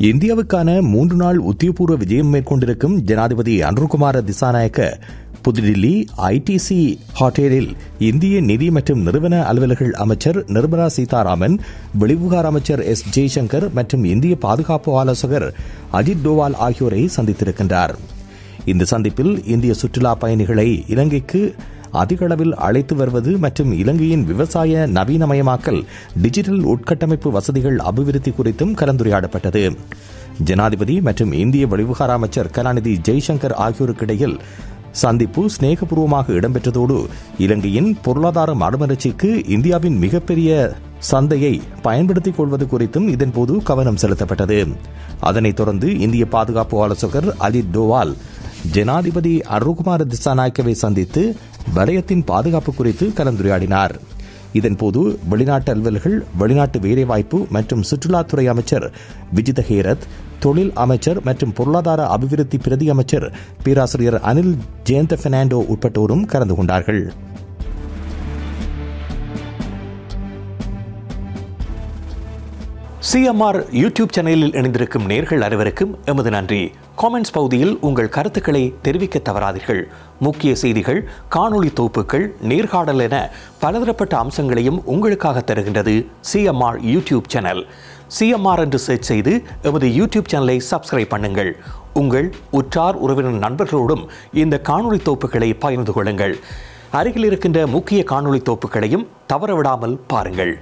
இந்தியாவுக்கான 3 நாள் உத்தியோகபூர்வ விஜயம் மேற்கொண்டிருக்கும் ஜனாதிபதி அனுர்குமார திசாநாயக்க புதுடில்லி ஐடிசி ஹோட்டலில் இந்திய நிதி மற்றும் நிறுவன அலுவலர்கள் அமைச்சர் நிர்மலா சீதாராமன், வெளிவிவகார அமைச்சர் எஸ் ஜெய்சங்கர் மற்றும் இந்திய பாதுகாப்பு ஆலோசகர் அஜித் டோவால் ஆகியோரை சந்தித்திருக்கின்றார். இந்த சந்திப்பில் இந்திய சுற்றுலா பயணிகளை இலங்கைக்கு அதிக அளவில் அழைத்து வருவது மற்றும் இலங்கையின் விவசாய நவீனமயமாக்கல், டிஜிட்டல் உட்கட்டமைப்பு வசதிகள் அபிவிருத்தி குறித்தும் கலந்துரையாடப்பட்டது. ஜனாதிபதி மற்றும் இந்திய வெளிவிவகார அமைச்சர் கலாநிதி ஜெய்சங்கர் ஆகியோருக்கிடையில் சந்திப்பு சிநேகபூர்வமாக இடம்பெற்றதோடு இலங்கையின் பொருளாதார மறுமலர்ச்சிக்கு இந்தியாவின் மிகப்பெரிய சந்தையை பயன்படுத்திக் கொள்வது குறித்தும் இதன்போது கவனம் செலுத்தப்பட்டது. அதனைத் தொடர்ந்து இந்திய பாதுகாப்பு ஆலோசகர் அஜித் டோவால் ஜனாதிபதி அனுர்குமார திசாநாயக்கவை சந்தித்து வலயத்தின் பாதுகாப்பு குறித்து கலந்துரையாடினார். இதன்போது வெளிநாட்டு அலுவலர்கள், வெளிநாட்டு வேலைவாய்ப்பு மற்றும் சுற்றுலாத்துறை அமைச்சர் விஜித ஹேரத், தொழில் அமைச்சர் மற்றும் பொருளாதார அபிவிருத்தி பிரதி அமைச்சர் பேராசிரியர் அனில் ஜெயந்த பெர்னாண்டோ உட்பட்டோரும் கலந்து கொண்டார்கள். சிஎம்ஆர் யூடியூப் சேனலில் இணைந்திருக்கும் நேர்கள் அனைவருக்கும் எமது நன்றி. காமெண்ட்ஸ் பகுதியில் உங்கள் கருத்துக்களை தெரிவிக்க தவறாதீர்கள். முக்கிய செய்திகள், காணொளி தொகுப்புகள், நேர்காணல் என பலதரப்பட்ட அம்சங்களையும் உங்களுக்காக தருகின்றது சிஎம்ஆர் யூடியூப் சேனல். சிஎம்ஆர் என்று சர்ச் செய்து எமது யூடியூப் சேனலை சப்ஸ்கிரைப் பண்ணுங்கள். உங்கள் உற்றார் உறவினர் நண்பர்களோடும் இந்த காணொளி தொகுப்புகளை பகிர்ந்து கொள்ளுங்கள். அருகில் இருக்கின்ற முக்கிய காணொளி தொகுப்புகளையும் தவறவிடாமல் பாருங்கள்.